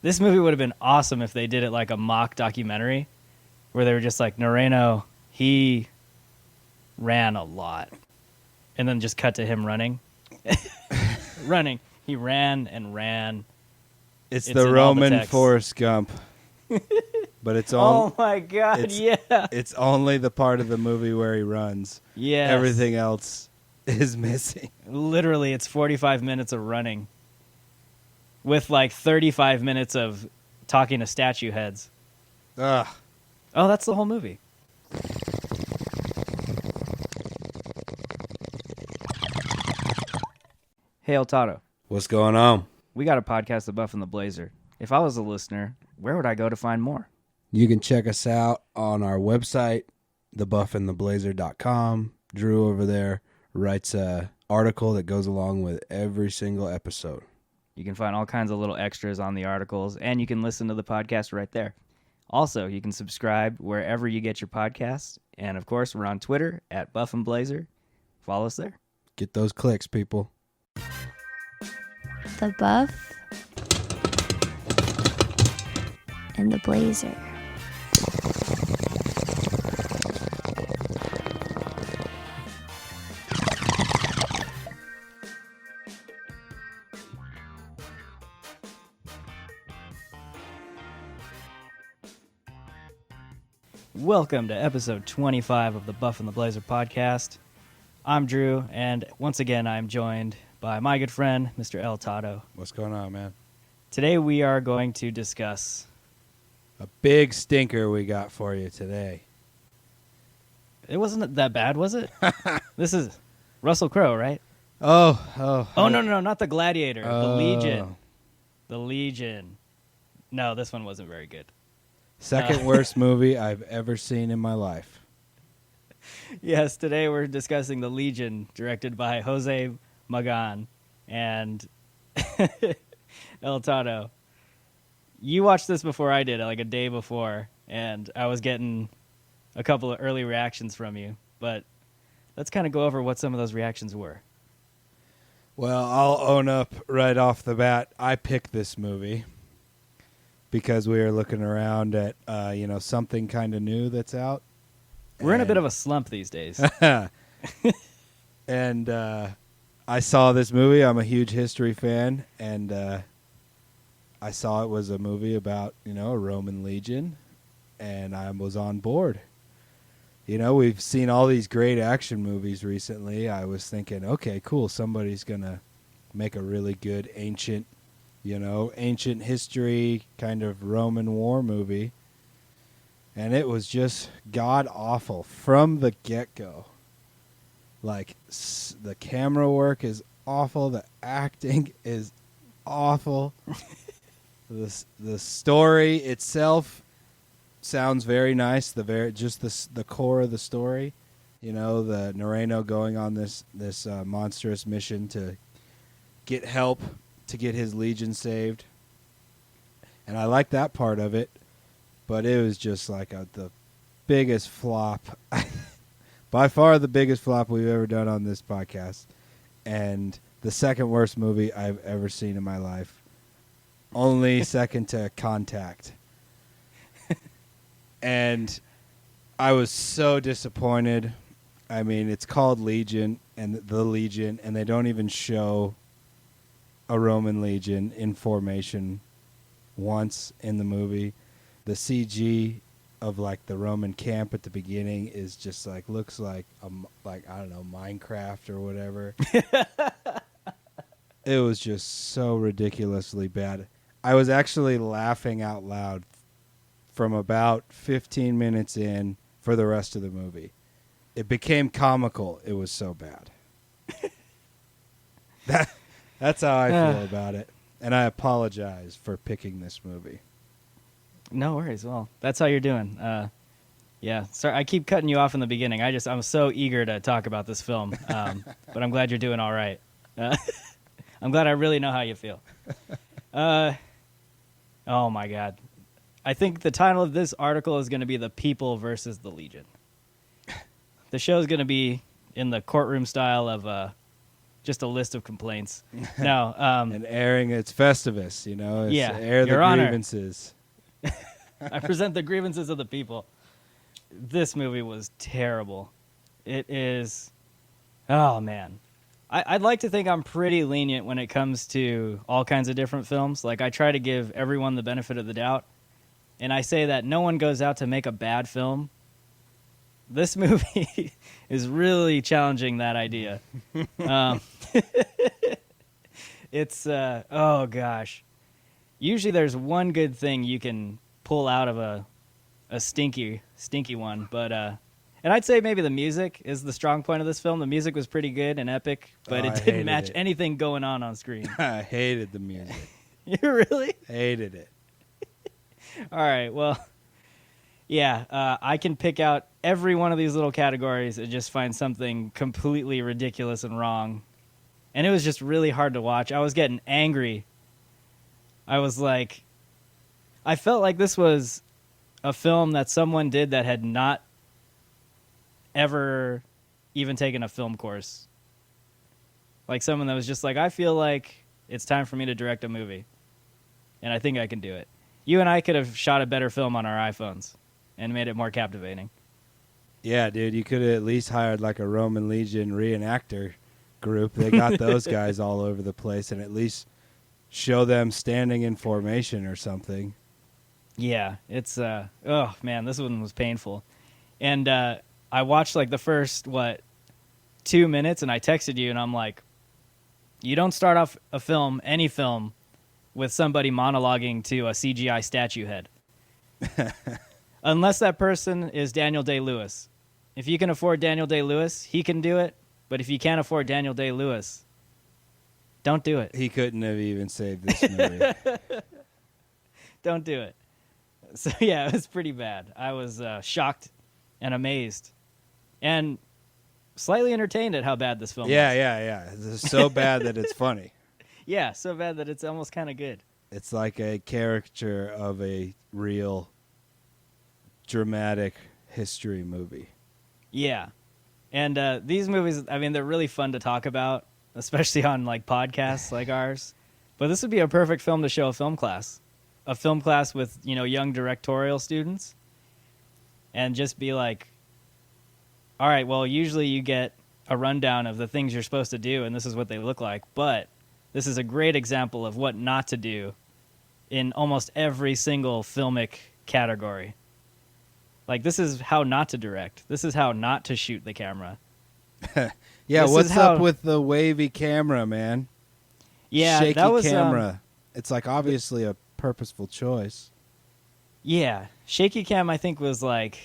This movie would have been awesome if they did it like a mock documentary where they were just like, Noreno, he ran a lot. And then just cut to him running. Running. He ran and ran. It's the Roman Forrest Gump. But it's all. Oh my God, yeah. It's only the part of the movie where he runs. Yeah. Everything else is missing. Literally, it's 45 minutes of running with like 35 minutes of talking to statue heads. Ugh. Oh, that's the whole movie. Hey, El Toddo. What's going on? We got a podcast, The Buff and the Blazer. If I was a listener, where would I go to find more? You can check us out on our website, thebuffandtheblazer.com. Drew over there writes a article that goes along with every single episode. You can find all kinds of little extras on the articles, and you can listen to the podcast right there. Also, you can subscribe wherever you get your podcasts. And, of course, we're on Twitter at Buff and Blazer. Follow us there. Get those clicks, people. The Buff and the Blazer. Welcome to episode 25 of the Buff and the Blazer podcast. I'm Drew, and once again, I'm joined by my good friend, Mr. El Toddo. What's going on, man? Today, we are going to discuss a big stinker we got for you today. It wasn't that bad, was it? This is Russell Crowe, right? Oh, no, not the Gladiator. Oh. The Legion. The Legion. No, this one wasn't very good. Second worst movie I've ever seen in my life. Yes, today we're discussing The Legion, directed by Jose Magan. And El Toddo, you watched this before I did, like a day before, and I was getting a couple of early reactions from you. But let's kind of go over what some of those reactions were. Well, I'll own up right off the bat. I picked this movie because we were looking around at, something kind of new that's out. We're in a bit of a slump these days. And I saw this movie. I'm a huge history fan, and I saw it was a movie about, a Roman legion, and I was on board. We've seen all these great action movies recently. I was thinking, okay, cool, somebody's going to make a really good ancient history kind of Roman war movie. And it was just god-awful from the get-go. Like, the camera work is awful. The acting is awful. The story itself sounds very nice. The core of the story. The Noreno going on this monstrous mission to get help to get his legion saved. And I like that part of it. But it was just like the biggest flop. By far the biggest flop we've ever done on this podcast. And the second worst movie I've ever seen in my life. Only second to Contact. And I was so disappointed. I mean, it's called Legion and the Legion, and they don't even show a Roman legion in formation once in the movie. The CG of like the Roman camp at the beginning is just like looks like I don't know, Minecraft or whatever. It was just so ridiculously bad. I was actually laughing out loud from about 15 minutes in for the rest of the movie. It became comical. It was so bad. That's how I feel about it. And I apologize for picking this movie. No worries. Well, that's how you're doing. Yeah. Sorry, I keep cutting you off in the beginning. I'm so eager to talk about this film, but I'm glad you're doing all right. I'm glad I really know how you feel. Oh my God. I think the title of this article is going to be The People versus the Legion. The show is going to be in the courtroom style of just a list of complaints. No, And airing its Festivus, it's Yeah, air the Your Honor. grievances. I present the grievances of the people. This movie was terrible. It is. Oh man, I'd like to think I'm pretty lenient when it comes to all kinds of different films. Like I try to give everyone the benefit of the doubt, and I say that no one goes out to make a bad film. This movie is really challenging that idea. It's oh gosh. Usually there's one good thing you can pull out of a stinky one, but and I'd say maybe the music is the strong point of this film. The music was pretty good and epic, but Oh, it I didn't hated match it. anything going on screen. I hated the music. You really? Hated it. All right, well, yeah, I can pick out every one of these little categories and just find something completely ridiculous and wrong. And it was just really hard to watch. I was getting angry. I was like, I felt like this was a film that someone did that had not ever even taken a film course. Like someone that was just like, I feel like it's time for me to direct a movie. And I think I can do it. You and I could have shot a better film on our iPhones and made it more captivating. Yeah, dude, you could have at least hired like a Roman Legion reenactor group. They got those guys all over the place, and at least show them standing in formation or something. Yeah, it's oh man, this one was painful. And I watched like the first 2 minutes, and I texted you, and I'm like, you don't start off a film, any film, with somebody monologuing to a CGI statue head. Unless that person is Daniel Day-Lewis. If you can afford Daniel Day-Lewis, he can do it. But if you can't afford Daniel Day-Lewis, don't do it. He couldn't have even saved this movie. Don't do it. So yeah, it was pretty bad. I was shocked and amazed and slightly entertained at how bad this film was. Yeah. It's so bad that it's funny. Yeah, so bad that it's almost kind of good. It's like a caricature of a real dramatic history movie. Yeah. And these movies, I mean, they're really fun to talk about, especially on like podcasts like ours. But this would be a perfect film to show a film class with, young directorial students, and just be like, all right, well, usually you get a rundown of the things you're supposed to do, and this is what they look like. But this is a great example of what not to do in almost every single filmic category. Like, this is how not to direct. This is how not to shoot the camera. Yeah, This what's is how- up with the wavy camera, man? Yeah, Shaky that was camera. It's like obviously a purposeful choice. Yeah, shaky cam I think was like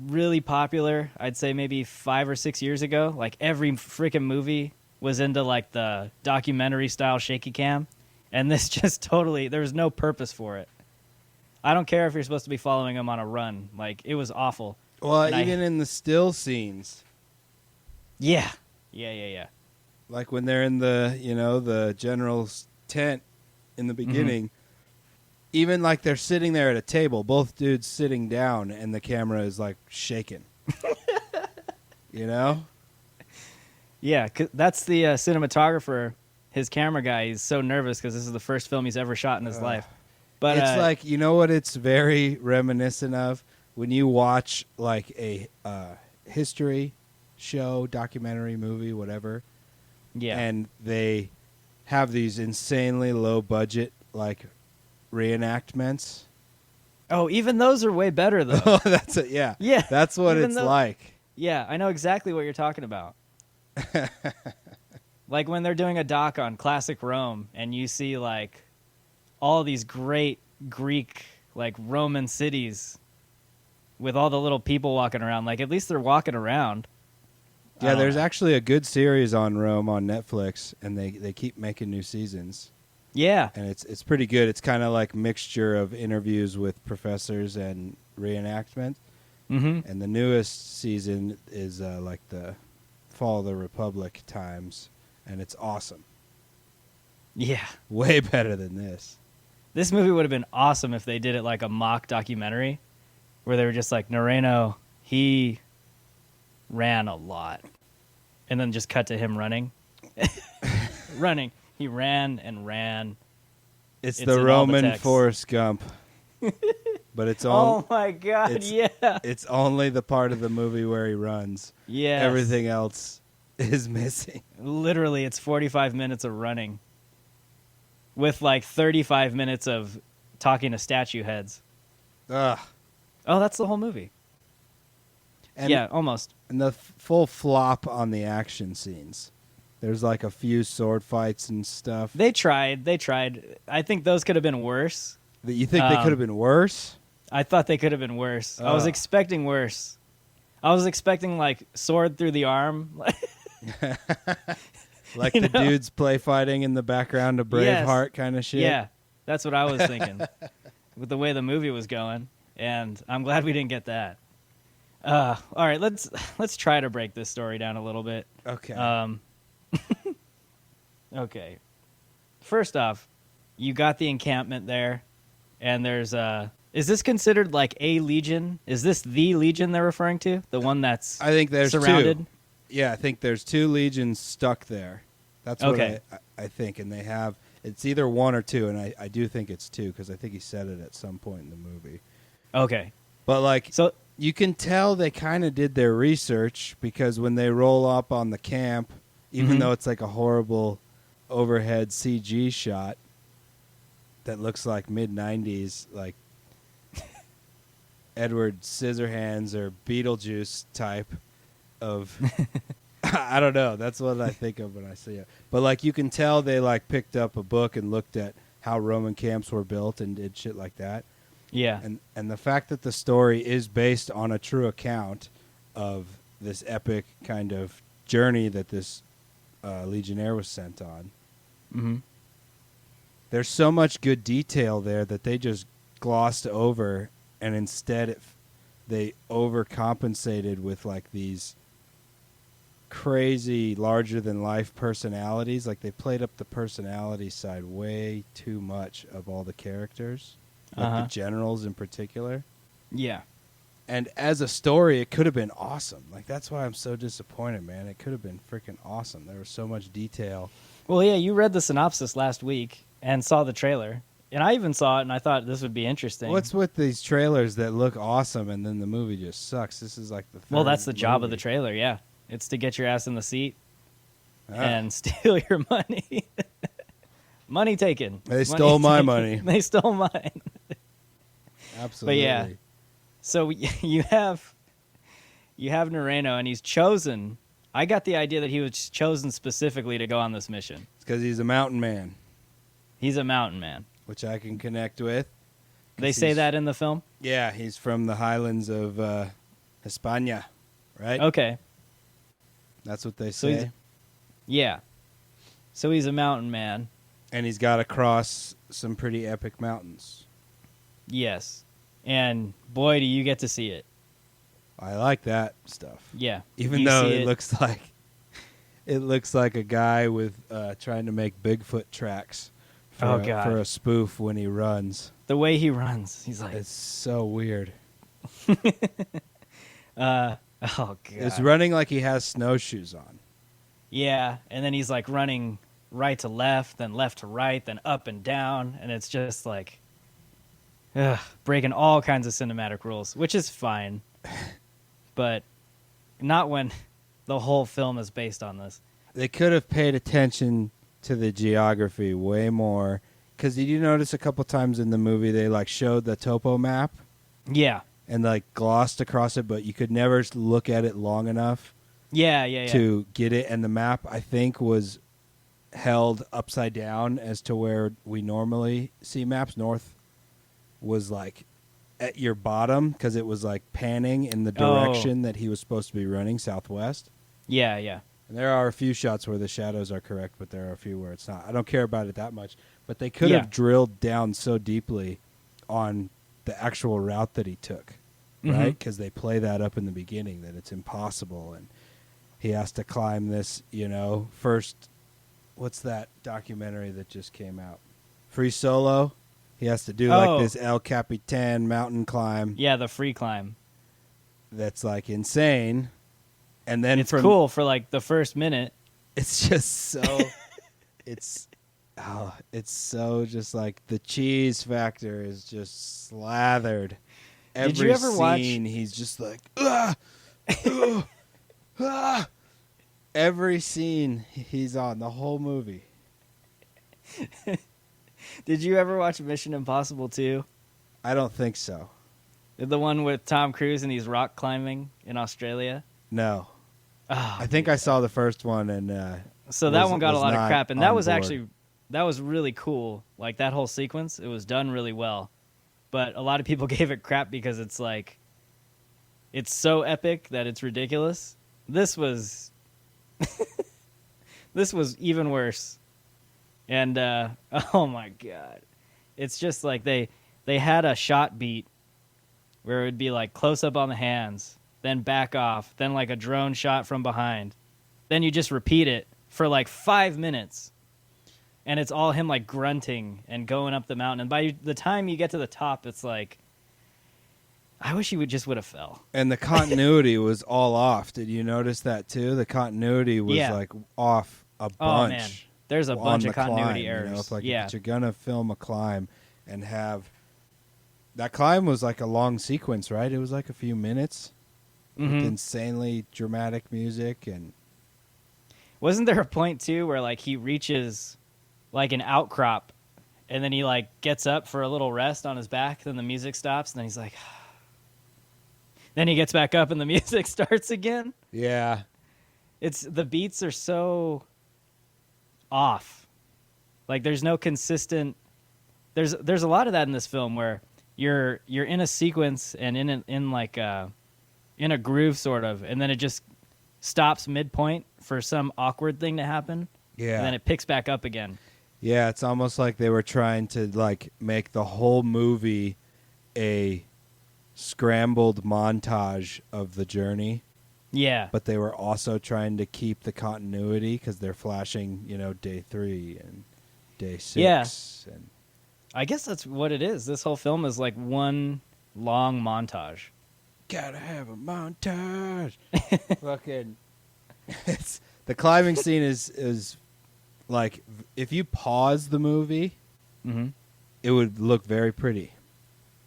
really popular. I'd say maybe 5 or 6 years ago. Like every freaking movie was into like the documentary style shaky cam, and this just totally, there was no purpose for it. I don't care if you're supposed to be following them on a run. Like, it was awful. Well, And even in the still scenes, Yeah. like when they're in the general's tent in the beginning, even like they're sitting there at a table, both dudes sitting down, and the camera is like shaking. Yeah, that's the cinematographer, his camera guy. He's so nervous because this is the first film he's ever shot in his life. But It's like, you know what it's very reminiscent of? When you watch like a history show, documentary, movie, whatever, yeah. and they have these insanely low budget like reenactments. Oh, even those are way better though. Oh, that's it. Yeah. Yeah, That's what even it's though- like. Yeah, I know exactly what you're talking about. Like when they're doing a doc on classic Rome, and you see like all these great Greek, like Roman cities with all the little people walking around. Like, at least they're walking around. I Yeah, don't there's know. actually a good series on Rome on Netflix, and they keep making new seasons, Yeah. and it's pretty good. It's kind of like mixture of interviews with professors and reenactment. Mm-hmm. And the newest season is like the Fall of the Republic times, and it's awesome. Yeah. Way better than this. This movie would have been awesome if they did it like a mock documentary where they were just like, Noreno, he ran a lot. And then just cut to him running. Running. He ran and ran. It's It's the in all the Roman text. Forrest Gump. But it's Oh my God! it's- Yeah. it's only the part of the movie where he runs. Yes. Everything else is missing. Literally, it's 45 minutes of running, with like 35 minutes of talking to statue heads. Ugh. Oh, that's the whole movie. And, Yeah, almost. and the full flop on the action scenes. There's like a few sword fights and stuff. They tried. I think those could have been worse. You think they could have been worse? I thought they could have been worse. I was Oh. expecting worse. I was expecting like sword through the arm. Like You the know? dudes play fighting in the background of Braveheart kind of shit? Yeah, that's what I was thinking with the way the movie was going, and I'm glad we didn't get that. All right, let's try to break this story down a little bit. Okay. Okay. First off, you got the encampment there, and there's is this considered like a legion? Is this the legion they're referring to? The one that's I think there's surrounded? two. Yeah, I think there's two legions stuck there. That's what Okay. I think. And they have, it's either one or two, and I do think it's two because I think he said it at some point in the movie. Okay. But like, So you can tell they kind of did their research because when they roll up on the camp, even Mhm. though it's like a horrible overhead CG shot that looks like mid-90s, like Edward Scissorhands or Beetlejuice type of I don't know. That's what I think of when I see it. But like you can tell they like picked up a book and looked at how Roman camps were built and did shit like that. yeah. And the fact that the story is based on a true account of this epic kind of journey that this legionnaire was sent on. Mm-hmm. There's so much good detail there that they just glossed over, and instead they overcompensated with like these crazy larger than life personalities. Like they played up the personality side way too much of all the characters, like the generals in particular. Yeah. And as a story, it could have been awesome. Like that's why I'm so disappointed, man. It could have been freaking awesome. There was so much detail. Well, yeah, you read the synopsis last week and saw the trailer. And I even saw it, and I thought this would be interesting. What's with these trailers that look awesome and then the movie just sucks? This is like the third Well, that's the job of the movie. trailer, yeah. It's to get your ass in the seat Ah. and steal your money. Money taken. They stole my taken. money. They stole mine. Absolutely. yeah. So you have Noreno, and he's chosen. I got the idea that he was chosen specifically to go on this mission. It's because he's a mountain man, He's a mountain man. which I can connect with. They say he's- that in the film? Yeah, he's from the highlands of Hispania, right? Okay. That's what they So he's- say. Yeah. So he's a mountain man. And he's got to cross some pretty epic mountains. Yes. And boy, do you get to see it. I like that stuff. Yeah. Even You though see it looks like a guy with trying to make Bigfoot tracks Oh, God. for a spoof when he runs. The way he runs, he's like, It's so weird. oh, God. It's running like he has snowshoes on. Yeah. And then he's like running right to left, then left to right, then up and down. And it's just like, breaking all kinds of cinematic rules, which is fine. But not when the whole film is based on this. They could have paid attention to the geography way more. Because did you notice a couple times in the movie they like showed the topo map Yeah. and like glossed across it, but you could never look at it long enough Yeah. to get it. And the map, I think, was held upside down as to where we normally see maps. North was like at your bottom because it was like panning in the direction that he was supposed to be running, southwest. Yeah. And there are a few shots where the shadows are correct, but there are a few where it's not. I don't care about it that much. But they could Yeah. have drilled down so deeply on the actual route that he took, Mhm. right? Because they play that up in the beginning that it's impossible. And he has to climb this, first, what's that documentary that just came out? Free Solo. He has to do like this El Capitan mountain climb Yeah, the free climb. that's like insane. And then It's cool for like the first minute. It's just so it's so just like the cheese factor is just slathered. Did Every you ever watch? scene he's just like ah. Every scene he's on the whole movie. Did you ever watch Mission Impossible 2? I don't think so. The one with Tom Cruise and he's rock climbing in Australia? No. Oh, I think I saw the first one and so that one got a lot of crap, and that was board. actually that was really cool. Like that whole sequence, it was done really well. But a lot of people gave it crap because it's like it's so epic that it's ridiculous. This was this was even worse. And oh my god. It's just like they had a shot beat where it would be like close up on the hands, then back off, then like a drone shot from behind. Then you just repeat it for like 5 minutes. And it's all him like grunting and going up the mountain. And by the time you get to the top, it's like, I wish he would have fell. And the continuity was all off. Did you notice that too? The continuity was like off a bunch. Oh man, there's a bunch of continuity climb, errors. You know? It's like yeah, if you're gonna film a climb and have that climb was like a long sequence, right? It was like a few minutes with insanely dramatic music. And wasn't there a point too where like he reaches like an outcrop and then he like gets up for a little rest on his back, then the music stops, and then he's like then he gets back up and the music starts again? yeah. It's the beats are so off. Like there's no consistent there's a lot of that in this film where you're in a sequence and in a groove sort of, and then it just stops midpoint for some awkward thing to happen. Yeah. And then it picks back up again. Yeah, it's almost like they were trying to like make the whole movie a scrambled montage of the journey. Yeah. But they were also trying to keep the continuity because they're flashing, day 3 and day 6. Yeah. And I guess that's what it is. This whole film is like one long montage. gotta have a montage. Fucking, the climbing scene is like if you pause the movie, it would look very pretty.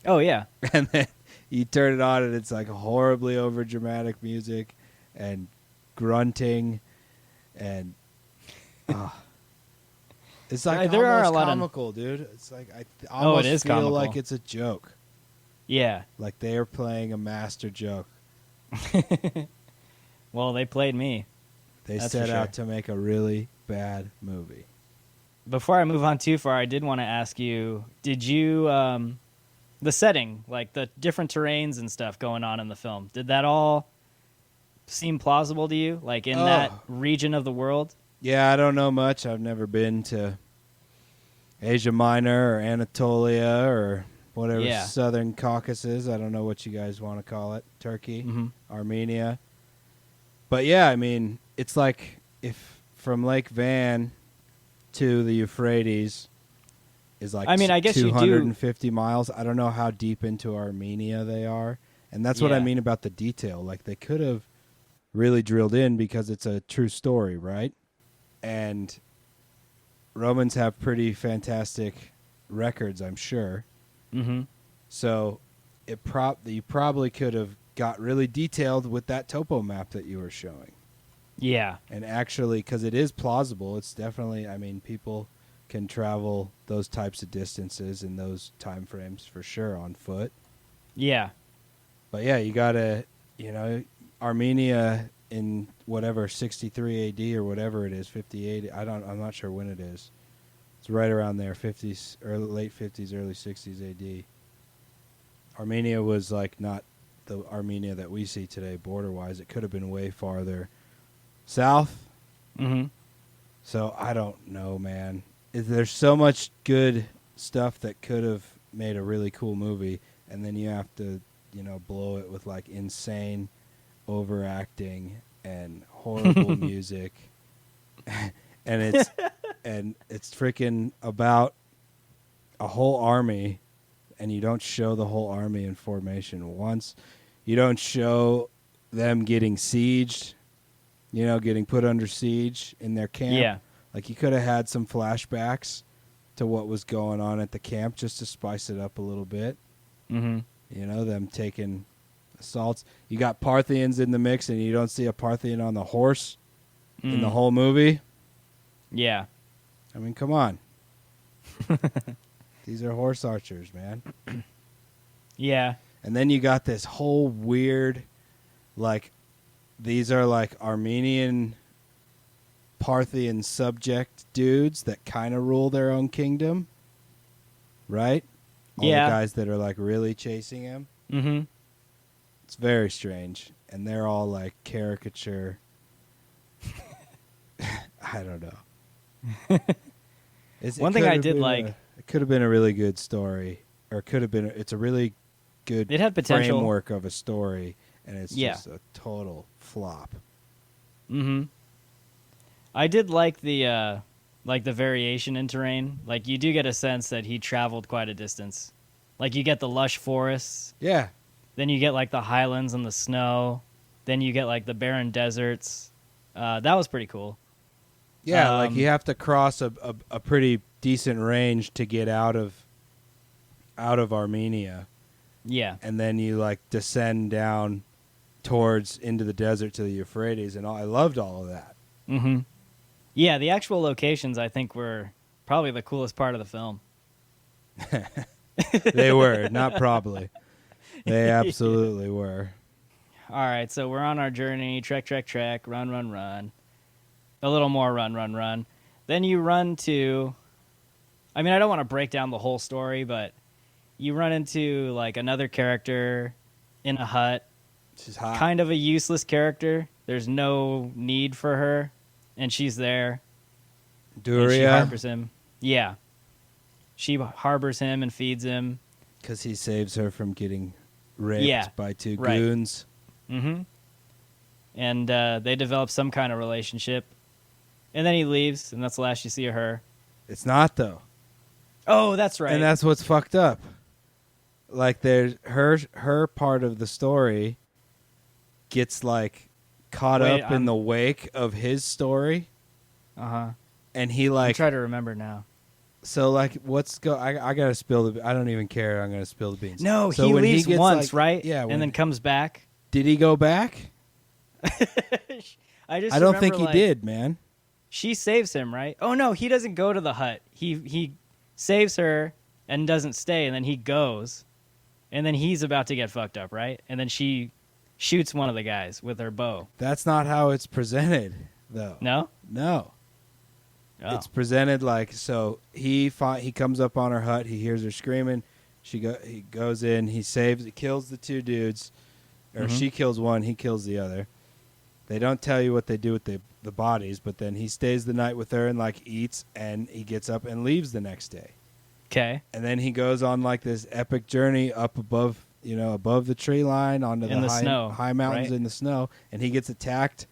Oh yeah. And then you turn it on and it's like horribly over dramatic music and grunting and it's like there are a lot comical, dude. It's like I it almost is feel comical. like it's a joke. Yeah. Like they are playing a master joke. Well, they played me. They That's set for sure. out to make a really bad movie. Before I move on too far, I did want to ask you, did you the setting, like the different terrains and stuff going on in the film, did that all seem plausible to you? Like in that region of the world? Yeah, I don't know much. I've never been to Asia Minor or Anatolia or whatever Southern Caucasus. I don't know what you guys want to call it. Turkey, Armenia. But yeah, I mean, it's like if from Lake Van to the Euphrates is like I guess 250 miles. I don't know how deep into Armenia they are. And that's what I mean about the detail. Like they could have really drilled in because it's a true story, right? And Romans have pretty fantastic records, I'm sure. Mm-hmm. So you probably could have got really detailed with that topo map that you were showing. Yeah. And actually, because it is plausible, it's definitely, people can travel those types of distances in those time frames for sure on foot. Yeah. But yeah, you got to, Armenia in whatever 63 AD or whatever it is, 58. I'm not sure when it is. It's right around there, 50s, late 50s, early 60s AD. Armenia was like not the Armenia that we see today, border-wise. It could have been way farther south. Mm-hmm. So I don't know, man. There's so much good stuff that could have made a really cool movie, and then you have to, blow it with like insane overacting and horrible music. and it's freaking about a whole army, and you don't show the whole army in formation once. You don't show them getting sieged. getting put under siege in their camp. Yeah. Like, you could have had some flashbacks to what was going on at the camp just to spice it up a little bit. Mm-hmm. Them taking assaults. You got Parthians in the mix, and you don't see a Parthian on the horse in the whole movie. Yeah. I mean, come on. These are horse archers, man. Yeah. And then you got this whole weird, like, these are like Armenian Parthian subject dudes that kind of rule their own kingdom, right? All Yeah. the guys that are like really chasing him. Mm-hmm. It's very strange, and they're all like caricature. I don't know. One thing I did like, it could have been a really good story, or it could have been. It's a really good. It had potential. Framework of a story, and it's Yeah. just a total flop. Mm-hmm. I did like the variation in terrain. Like, you do get a sense that he traveled quite a distance. Like, you get the lush forests, Yeah, then you get like the highlands and the snow, then you get like the barren deserts. That was pretty cool. yeah. Like, you have to cross a pretty decent range to get out of Armenia, Yeah. and then you like descend down towards into the desert to the Euphrates, and I loved all of that. Mm-hmm. Yeah, the actual locations, I think, were probably the coolest part of the film. They were, not probably. They absolutely were. All right, so we're on our journey. Trek, run, run, run. A little more run, run, run. Then you run to... I mean, I don't want to break down the whole story, but you run into, like, another character in a hut. She's hot. Kind of a useless character. There's no need for her, and she's there. And she Duria, harbors him. Yeah. She harbors him and feeds him. because he saves her from getting raped Yeah, by two right. goons. Mm-hmm. And they develop some kind of relationship. And then he leaves, and that's the last you see of her. It's not, though. Oh, that's right. And that's what's fucked up. Like, there's her part of the story gets like caught up in the wake of his story, Uh-huh. and he I'm like trying to remember now. so like I gotta spill the. I don't even care. I'm gonna spill the beans. No, So he when leaves gets, once, like- right? Yeah. And then comes back. Did he go back? I I don't think he did, man. She saves him, right? Oh no, he doesn't go to the hut. He saves her and doesn't stay, and then he goes, and then he's about to get fucked up, right? And then she shoots one of the guys with her bow. That's not how it's presented, though. No? No. Oh. It's presented like so. He comes up on her hut. He hears her screaming. He goes in. He kills the two dudes, or Mhm. she kills one. He kills the other. They don't tell you what they do with the bodies, but then he stays the night with her and like eats, and he gets up and leaves the next day. Okay. And then he goes on like this epic journey up above the tree line onto In the snow, high mountains right? in the snow, and he gets attacked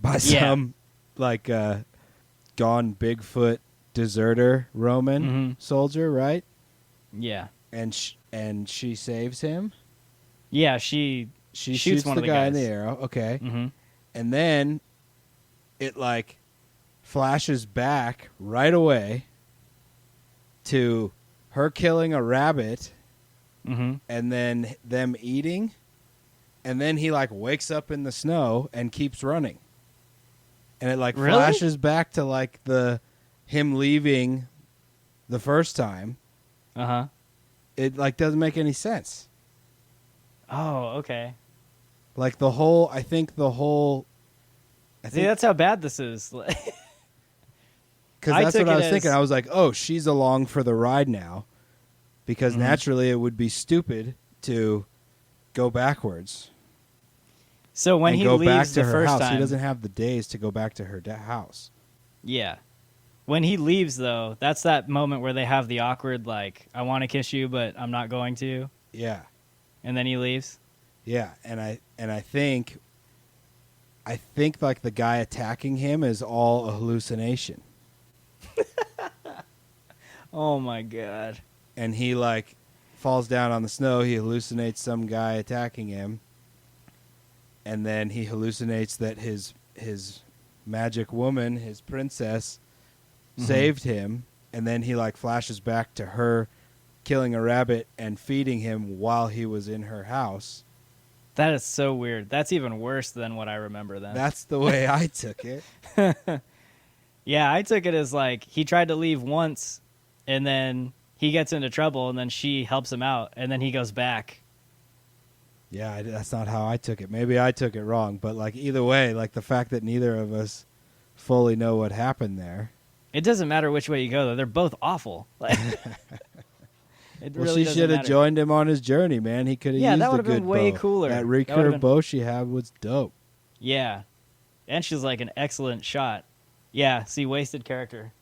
by Yeah. some like gone Bigfoot deserter Roman Mhm. soldier, right? Yeah. And she saves him. Yeah, she She shoots shoots one the of the guy in guys. the arrow. Okay. Mm-hmm. And then it like flashes back right away to her killing a rabbit Mm-hmm. and then them eating, and then he like wakes up in the snow and keeps running, and it like Really? flashes back to like him leaving the first time. Uh-huh. It like doesn't make any sense. Oh, okay. Like I think See, that's how bad this is. because I that's took what I it was as- thinking. I was like, oh, she's along for the ride now, because Mhm. naturally it would be stupid to go backwards So when and he go back leaves to the her first house. time, He doesn't have the days to go back to her house. yeah. When he leaves, though, that's that moment where they have the awkward, like, I want to kiss you, but I'm not going to. Yeah. And then he leaves. Yeah, and I think like the guy attacking him is all a hallucination, Oh, my God. and he like falls down on the snow. He hallucinates some guy attacking him, and then he hallucinates that his magic woman, his princess, saved him, and then he like flashes back to her killing a rabbit and feeding him while he was in her house. That is so weird. That's even worse than what I remember then. That's the way I took it. Yeah, I took it as like he tried to leave once, and then he gets into trouble, and then she helps him out, and then he goes back. Yeah, that's not how I took it. Maybe I took it wrong, but like either way, like the fact that neither of us fully know what happened there. It doesn't matter which way you go, though. They're both awful. Like, it Well, really she should have matter. joined him on his journey, man. He could have used that a would have good been way bow. cooler. That That would've recurve been- bow she had was dope. Yeah. And she's like an excellent shot. Yeah, see, wasted character.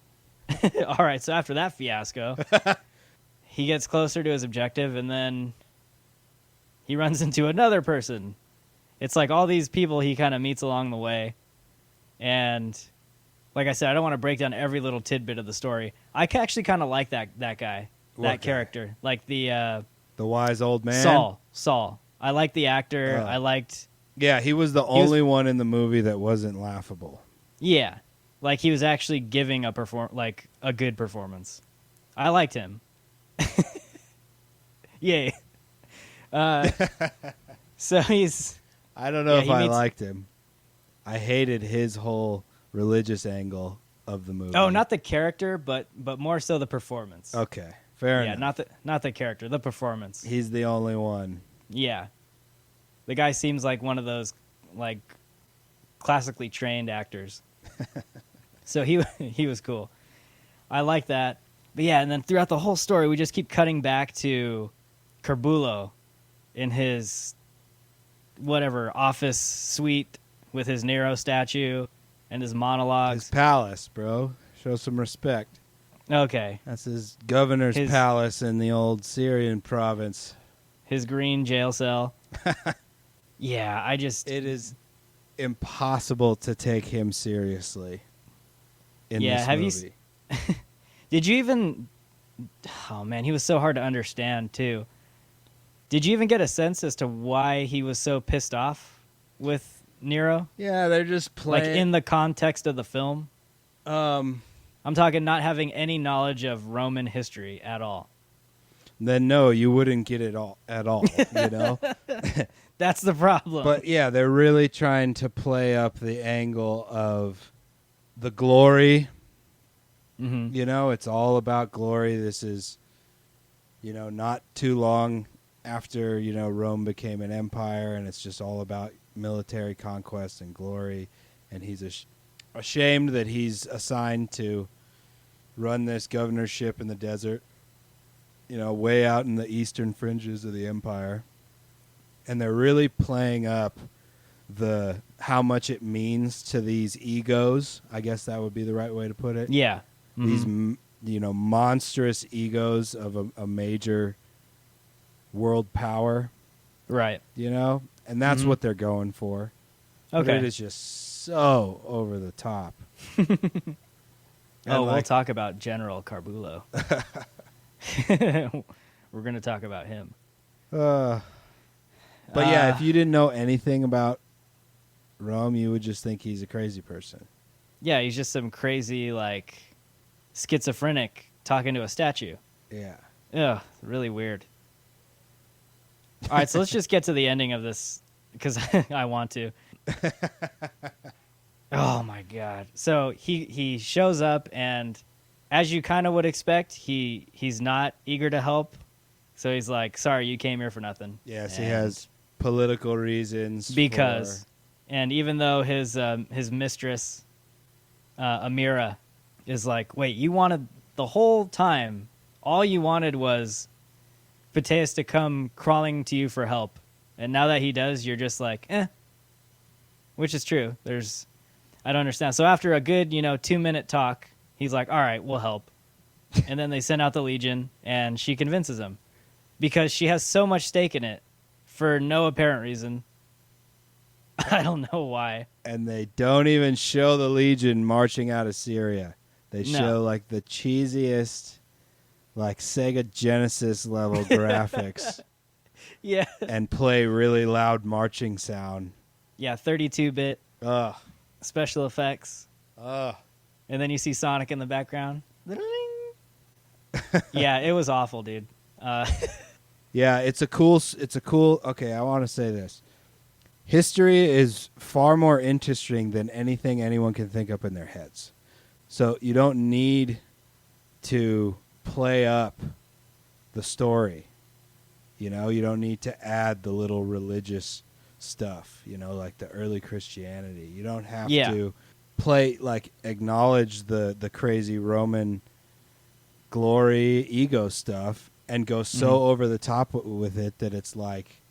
All right, so after that fiasco, he gets closer to his objective, and then he runs into another person. It's like all these people he kind of meets along the way. And like I said, I don't want to break down every little tidbit of the story. I actually kind of like that guy, What that guy? character. Like the The wise old man. Saul. I like the actor. Oh. I liked... Yeah, he was the only one in the movie that wasn't laughable. Yeah, like he was actually giving a good performance. I liked him. Yay. So he's I don't know Yeah, if he I meets- liked him. I hated his whole religious angle of the movie. oh, not the character, but more so the performance. Okay, fair Yeah, enough. not the character, the performance. He's the only one. Yeah, the guy seems like one of those like classically trained actors. So he was cool. I like that. But yeah, and then throughout the whole story, we just keep cutting back to Corbulo in his whatever office suite with his Nero statue and his His monologues. palace, bro. Show some respect. Okay, That's his governor's His- palace in the old Syrian province. his green jail cell. Yeah, I just It is impossible to take him seriously in Yeah, this have you movie. Did you even... Oh, man, he was so hard to understand, too. Did you even get a sense as to why he was so pissed off with Nero? Yeah, they're just Like, playing. in the context of the film? I'm talking not having any knowledge of Roman history at all. Then no, you wouldn't get it all at all, you know? That's the problem. But yeah, they're really trying to play up the angle of the glory. Mhm. You know, it's all about glory. This is, not too long after, Rome became an empire, and it's just all about military conquest and glory. And he's ashamed that he's assigned to run this governorship in the desert, way out in the eastern fringes of the empire. And they're really playing up how much it means to these egos. I guess that would be the right way to put it. Yeah. Mhm. These monstrous egos of a major world power, Right. and that's Mhm. what they're going for. But Okay. it is just so over the top. Oh, we'll like, talk about General Carbulo. We're going to talk about him. but yeah, Uh, if you didn't know anything about Rome, you would just think he's a crazy person. Yeah, he's just some crazy, like, schizophrenic talking to a statue. Yeah. Ugh, really weird. All right, so let's just get to the ending of this because I want to. Oh my god! So he shows up, and as you kind of would expect, he's not eager to help. So he's like, "Sorry, you came here for nothing." Yes, he And has political reasons. because, and even though his mistress, Amira, is like, "Wait, you wanted the whole time? All you wanted was Pateus to come crawling to you for help, and now that he does, you're just like, eh." Which is true. I don't understand. So after a good, 2-minute talk, he's like, "All right, we'll help." And then they send out the Legion, and she convinces him because she has so much stake in it for no apparent reason. I don't know why. And they don't even show the Legion marching out of Syria. They No. show like the cheesiest, like Sega Genesis level graphics Yeah. and play really loud marching sound. Yeah, 32-bit Ugh. special effects. Ugh. And then you see Sonic in the background. Yeah, it was awful, dude. Yeah, it's a cool. Okay, I want to say this. History is far more interesting than anything anyone can think up in their heads. So you don't need to play up the story. You know, you don't need to add the little religious stuff, you know, like the early Christianity. You don't have to acknowledge the crazy Roman glory ego stuff and go so over the top with it that it's like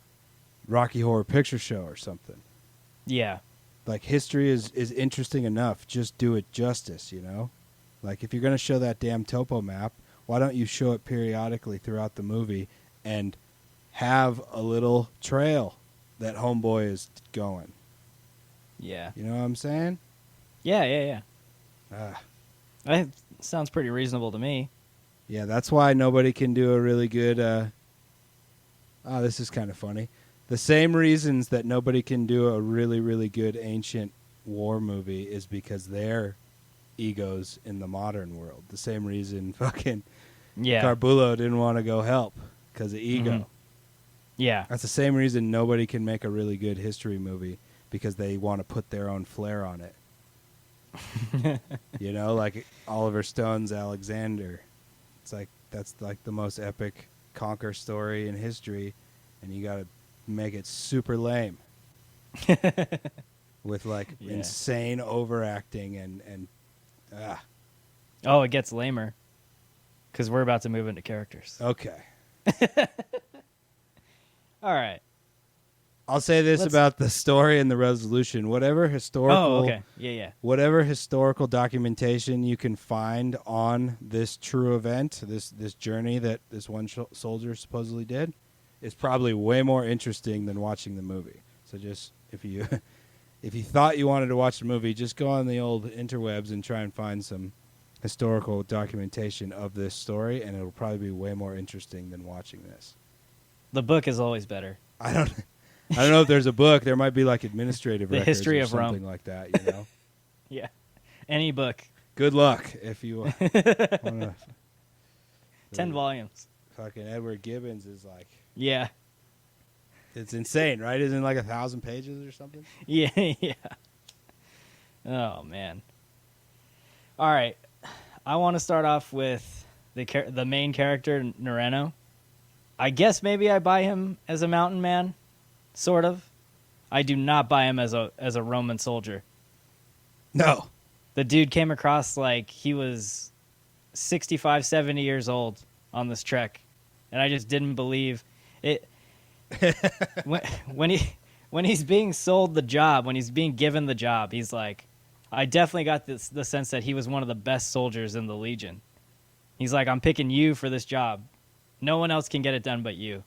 Rocky Horror Picture Show or something. Yeah. Like, history is interesting enough. Just do it justice, you know? Like, if you're going to show that damn topo map, why don't you show it periodically throughout the movie and have a little trail that homeboy is going? Yeah. You know what I'm saying? Yeah. That sounds pretty reasonable to me. Yeah, that's why nobody can do a really good... this is kind of funny. The same reasons that nobody can do a really, really good ancient war movie is because their egos in the modern world. The same reason fucking Carbullo didn't want to go help because of ego. Mm-hmm. Yeah. That's the same reason nobody can make a really good history movie, because they want to put their own flair on it. You know, like Oliver Stone's Alexander. It's like, that's like the most epic conquer story in history, and you got to make it super lame with like insane overacting and Oh, it gets lamer because we're about to move into characters. Okay. All right. I'll say this about the story and the resolution. Whatever historical whatever historical documentation you can find on this true event, this journey that this one soldier supposedly did, is probably way more interesting than watching the movie. So just if you thought you wanted to watch the movie, just go on the old interwebs and try and find some historical documentation of this story, and it'll probably be way more interesting than watching this. The book is always better. I don't know if there's a book. There might be like administrative The records history or of something Rome. like that, you know. Yeah. Any book. Good luck if you want to. 10 volumes. Fucking Edward Gibbons is like, Yeah. it's insane, right? Isn't it like 1,000 pages or something? Yeah. Oh, man. All right. I want to start off with the main character, Noreno. I guess maybe I buy him as a mountain man, sort of. I do not buy him as a Roman soldier. No. The dude came across like he was 65, 70 years old on this trek, and I just didn't believe it. when he's being sold the job, when he's being given the job, he's like, I definitely got the sense that he was one of the best soldiers in the Legion. He's like, I'm picking you for this job. No one else can get it done but you.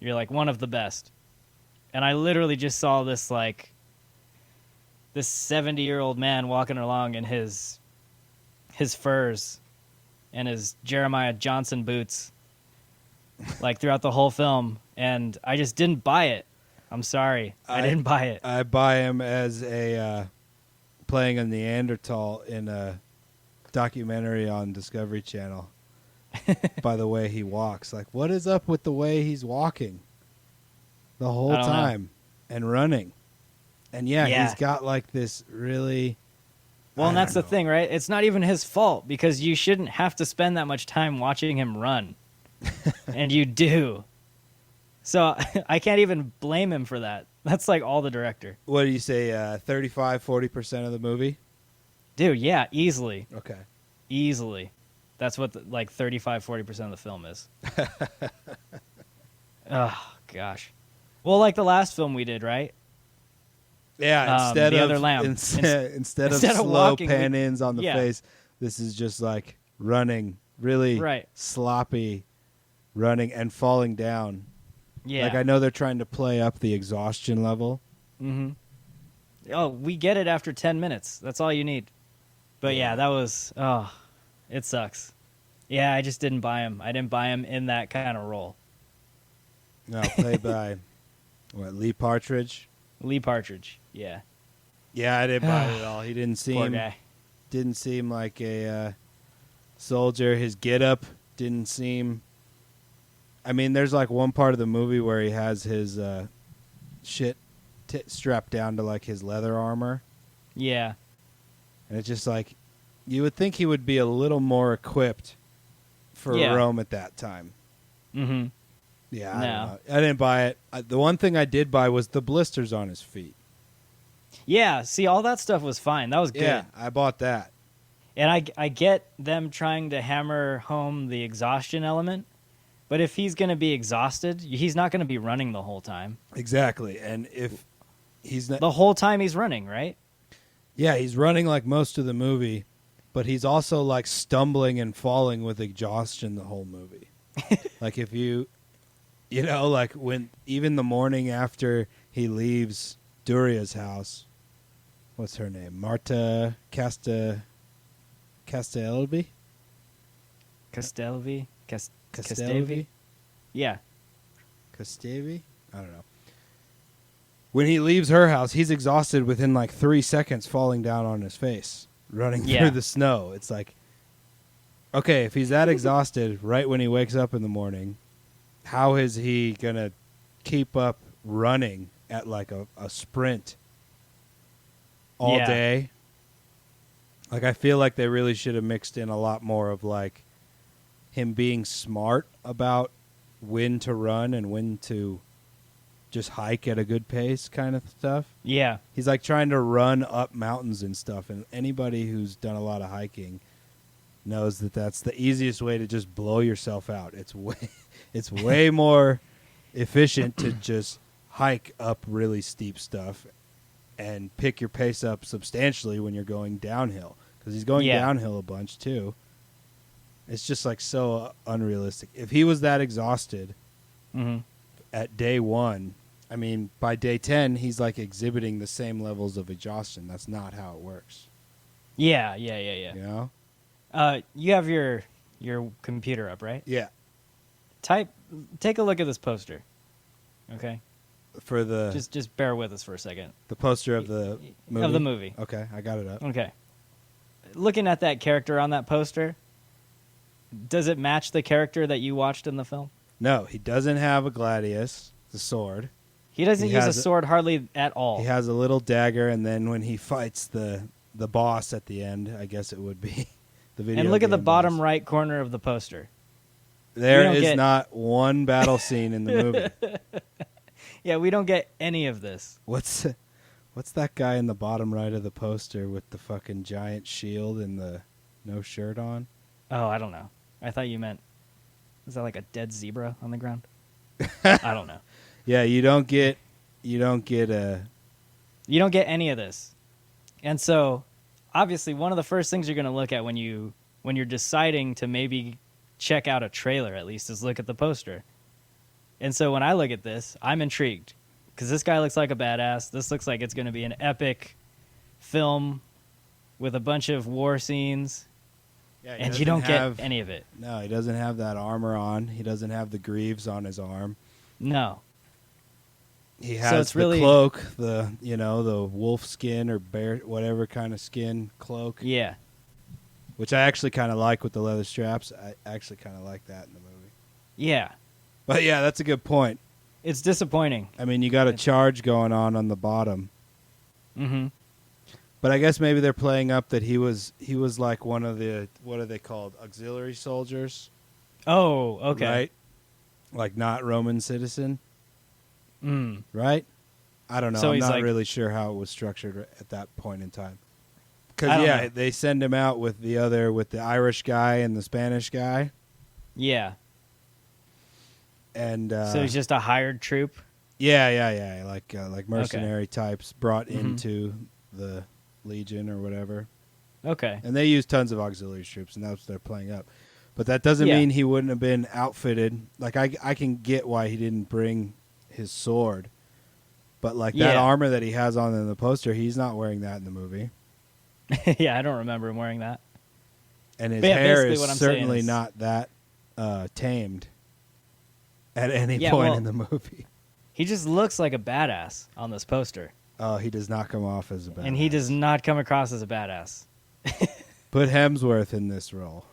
You're like one of the best. And I literally just saw this 70-year-old man walking along in his furs and his Jeremiah Johnson boots, like throughout the whole film, and I just didn't buy it. I'm sorry, I didn't buy it. I buy him as a playing a Neanderthal in a documentary on Discovery Channel. By the way he walks, like, what is up with the way he's walking the whole time and running? And he's got like this really... Well, and that's the thing, right? It's not even his fault, because you shouldn't have to spend that much time watching him run. And you do. So I can't even blame him for that. That's like all the director. What do you say, 35-40% of the movie? Dude, yeah, easily. Okay. Easily. That's what 35-40% of the film is. Oh, gosh. Well, like the last film we did, right? Yeah, instead The of Other Lamb. instead of instead of slow walking, pan-ins on the face, this is just like running, really sloppy running and falling down. Yeah. Like, I know they're trying to play up the exhaustion level. Mm-hmm. Oh, we get it after 10 minutes. That's all you need. But yeah, that was... Oh, it sucks. Yeah, I just didn't buy him. I didn't buy him in that kind of role. No, played by, Lee Partridge? Lee Partridge. Yeah. Yeah, I didn't buy it at all. He didn't Poor seem guy. like a soldier. His getup didn't seem. I mean, there's like one part of the movie where he has his shit strapped down to like his leather armor, Yeah. and it's just like you would think he would be a little more equipped for Yeah. Rome at that time. Mm-hmm. Yeah, I No. don't know. I didn't buy it. The one thing I did buy was the blisters on his feet. Yeah. See, all that stuff was fine. That was good. Yeah, I bought that. And I get them trying to hammer home the exhaustion element, but if he's going to be exhausted, he's not going to be running the whole time. Exactly, and if he's not, The whole time he's running, right? yeah, he's running like most of the movie, but he's also like stumbling and falling with exhaustion the whole movie. Like if you know, like when even the morning after he leaves Duria's house, what's her name? Marta Castelvi? Castelvi? Castelvi? Yeah. Castavi? I don't know. When he leaves her house, he's exhausted within like 3 seconds, falling down on his face, running Yeah. through the snow. It's like, okay, if he's that exhausted right when he wakes up in the morning, how is he going to keep up running at like a sprint all Yeah. day? Like, I feel like they really should have mixed in a lot more of like him being smart about when to run and when to just hike at a good pace kind of stuff. Yeah. He's like trying to run up mountains and stuff, and anybody who's done a lot of hiking knows that that's the easiest way to just blow yourself out. It's way more efficient to just hike up really steep stuff and pick your pace up substantially when you're going downhill, because he's going Yeah. downhill a bunch too. It's just like so unrealistic. If he was that exhausted Mm-hmm. at day 1, I mean, by day 10, he's like exhibiting the same levels of exhaustion. That's not how it works. Yeah. You know? You have your computer up, right? Yeah. Take a look at this poster. Okay? For the Just bear with us for a second. the poster of the movie. Of the movie. Okay, I got it up. Okay. Looking at that character on that poster, does it match the character that you watched in the film? No, he doesn't have a gladius, the sword. He doesn't He use a has sword hardly at all. He has a little dagger, and then when he fights the boss at the end, I guess it would be the video. And look at the game bottom boss. right corner of the poster. There don't is get- not one battle scene in the movie. Yeah, we don't get any of this. What's that guy in the bottom right of the poster with the fucking giant shield and the no shirt on? Oh, I don't know. I thought you meant, is that like a dead zebra on the ground? I don't know. Yeah, you don't get a You don't get any of this. And so, obviously, one of the first things you're going to look at when you're deciding to maybe check out a trailer, at least, is look at the poster. And so when I look at this, I'm intrigued because this guy looks like a badass. This looks like it's going to be an epic film with a bunch of war scenes, Yeah, he and you doesn't don't have- get any of it. No, he doesn't have that armor on. He doesn't have the greaves on his arm. No. He So has it's the really- cloak, the wolf skin or bear, whatever kind of skin cloak, Yeah. which I actually kind of like with the leather straps. I actually kind of like that in the movie. Yeah. But yeah, that's a good point. It's disappointing. I mean, you got a charge going on the bottom. Mm-hmm. But I guess maybe they're playing up that he was like one of the, what are they called, auxiliary soldiers, Oh, okay. right? Like not Roman citizen, Mm. right? I don't know. So I'm he's not like- really sure how it was structured at that point in time. I Because don't yeah, know. they send him out with the Irish guy and the Spanish guy, Yeah. and So he's just a hired troop. yeah, like mercenary types brought Mhm. into the Legion or whatever. Okay. And they use tons of auxiliary troops, and that's what they're playing up. But that doesn't Yeah. mean he wouldn't have been outfitted. Like, I can get why he didn't bring his sword. But, like, that Yeah. armor that he has on in the poster, he's not wearing that in the movie. Yeah, I don't remember him wearing that. And his But yeah, hair basically is what I'm saying certainly is- not that tamed at any Yeah, point well- in the movie. He just looks like a badass on this poster. Oh, he does not come off as a badass. And he does not come across as a badass. Put Hemsworth in this role.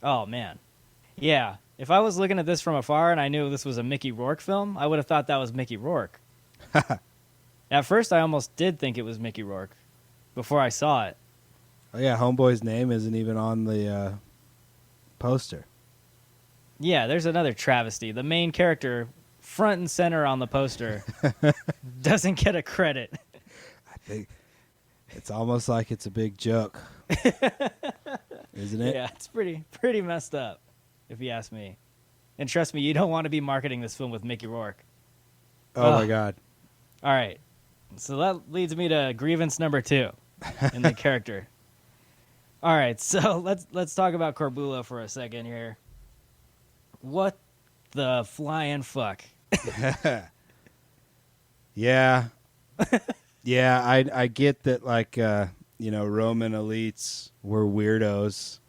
Oh, man. Yeah. If I was looking at this from afar and I knew this was a Mickey Rourke film, I would have thought that was Mickey Rourke. At first, I almost did think it was Mickey Rourke before I saw it. Oh, yeah, Homeboy's name isn't even on the poster. Yeah, there's another travesty. The main character, front and center on the poster, doesn't get a credit. I think it's almost like it's a big joke. Isn't it? Yeah, it's pretty messed up, if you ask me. And trust me, you don't want to be marketing this film with Mickey Rourke. Oh, my Ugh. God. All right. So that leads me to grievance number 2 in the character. All right, so let's talk about Corbulo for a second here. What the flying fuck? Yeah. Yeah, I get that, like, Roman elites were weirdos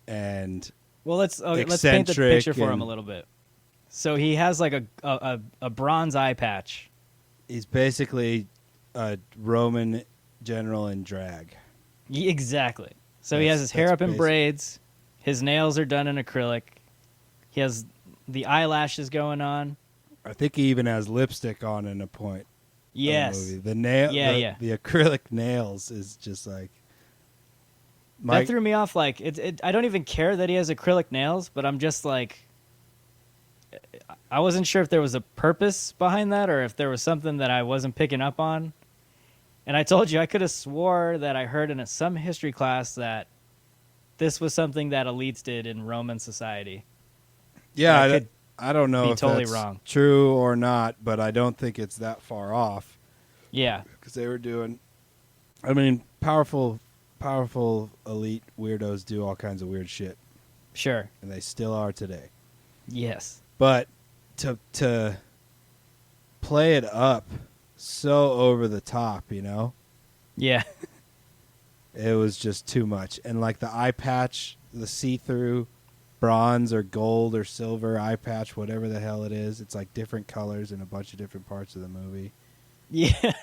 and Well, let's paint the picture for him and- a little bit. So he has like a bronze eye patch. he's basically a Roman general in drag. Exactly. So he has his hair That's up in basic. braids. His nails are done in acrylic. He has the eyelashes going on. I think he even has lipstick on in a point. Yes. Of the movie. The nail, Yeah. the acrylic nails is just like. That threw me off. Like, I don't even care that he has acrylic nails, but I'm just like, I wasn't sure if there was a purpose behind that or if there was something that I wasn't picking up on. And I told you, I could have swore that I heard in some history class that this was something that elites did in Roman society. Yeah, I could I don't know be if totally that's wrong. true or not, but I don't think it's that far off Yeah. because they were doing. I mean, powerful elite weirdos do all kinds of weird shit, Sure. and they still are today. Yes. But to play it up so over the top, Yeah. it was just too much. And like the eye patch, the see-through bronze or gold or silver eye patch, whatever the hell it is, it's like different colors in a bunch of different parts of the movie. Yeah.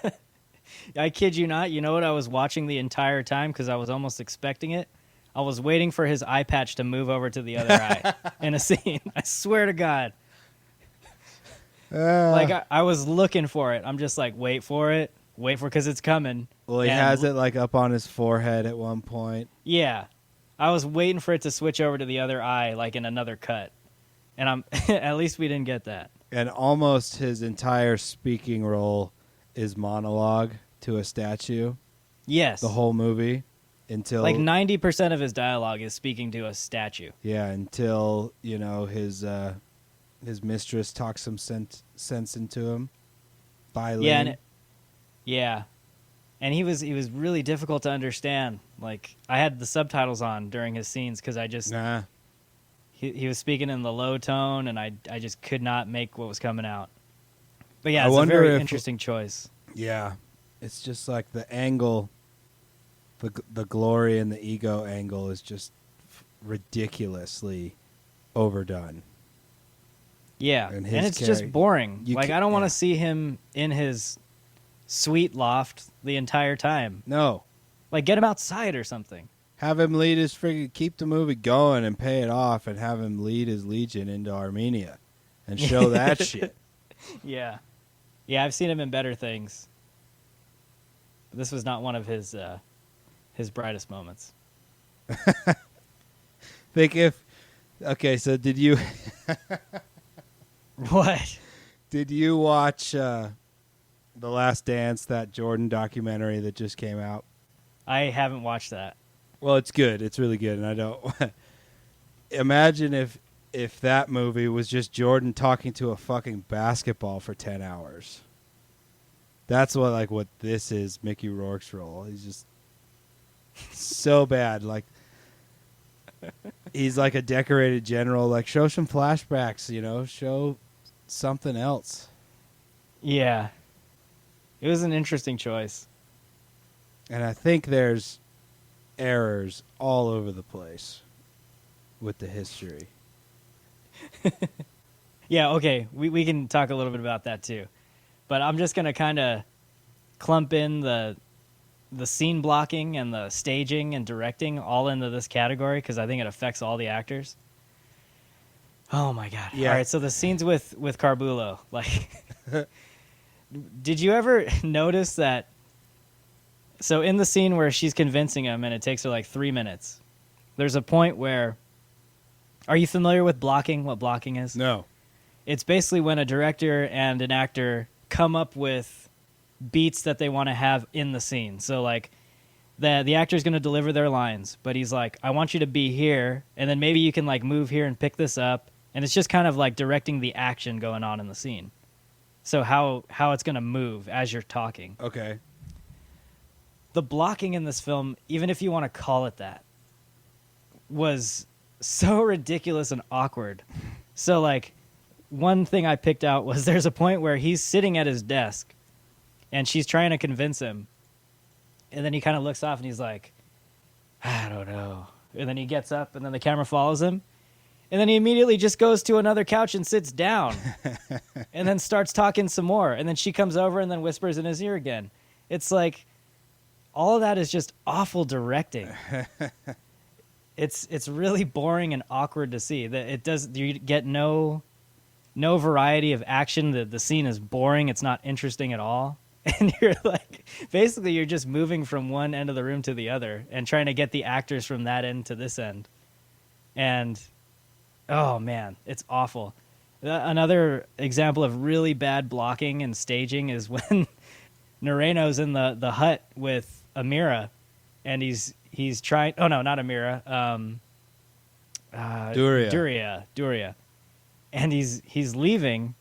I kid you not. You know what I was watching the entire time because I was almost expecting it? I was waiting for his eye patch to move over to the other eye in a scene. I swear to God. Like, I was looking for it. I'm just like, wait for it, because it's coming. Well, he And has it like up on his forehead at one point. Yeah. I was waiting for it to switch over to the other eye, like in another cut. And I'm at least we didn't get that. And almost his entire speaking role is monologue to a statue. Yes. The whole movie until like 90% of his dialogue is speaking to a statue. yeah, until his mistress talks some sense into him. Biling. Yeah. And he was really difficult to understand. Like, I had the subtitles on during his scenes because I just Nah. he was speaking in the low tone, and I just could not make what was coming out. But yeah, I it's a wonder very if- interesting choice. Yeah. It's just like the angle, the glory and the ego angle is just ridiculously overdone. Yeah, And and, his it's just character- boring. you Like, ca- I don't want yeah. to see him in his sweet loft the entire time. No. Like, get him outside or something. Have him lead his keep the movie going and pay it off and have him lead his legion into Armenia and show that shit. Yeah. Yeah, I've seen him in better things. This was not one of his brightest moments. Think if okay, so did you What? did you watch The Last Dance, that Jordan documentary that just came out? I haven't watched that. Well, it's good. It's really good, and I don't imagine if that movie was just Jordan talking to a fucking basketball for 10 hours. That's what this is, Mickey Rourke's role. He's just so bad. Like, he's like a decorated general. Like, show some flashbacks, show something else. Yeah. It was an interesting choice. And I think there's errors all over the place with the history. Yeah, okay. We can talk a little bit about that too. But I'm just gonna kind of clump in the scene blocking and the staging and directing all into this category because I think it affects all the actors. Oh my god! Yeah. All right, so the scenes with Carbulo, like, did you ever notice that? So in the scene where she's convincing him and it takes her like 3 minutes, there's a point where. Are you familiar with blocking? What blocking is? No. It's basically when a director and an actor come up with beats that they want to have in the scene. So like the actor's going to deliver their lines, but he's like, I want you to be here, and then maybe you can like move here and pick this up, and it's just kind of like directing the action going on in the scene. So how it's going to move as you're talking. Okay. The blocking in this film, even if you want to call it that, was so ridiculous and awkward. So like one thing I picked out was there's a point where he's sitting at his desk and she's trying to convince him, and then he kind of looks off and he's like, I don't know, and then he gets up and then the camera follows him, and then he immediately just goes to another couch and sits down and then starts talking some more, and then she comes over and then whispers in his ear again. It's like all of that is just awful directing. It's really boring and awkward to see. That it does, you get no variety of action. The scene is boring. It's not interesting at all. And you're like, basically you're just moving from one end of the room to the other and trying to get the actors from that end to this end. And oh man, it's awful. Another example of really bad blocking and staging is when Noreno's in the hut with Amira, and he's trying. Oh no, not Amira. Duria, and he's leaving.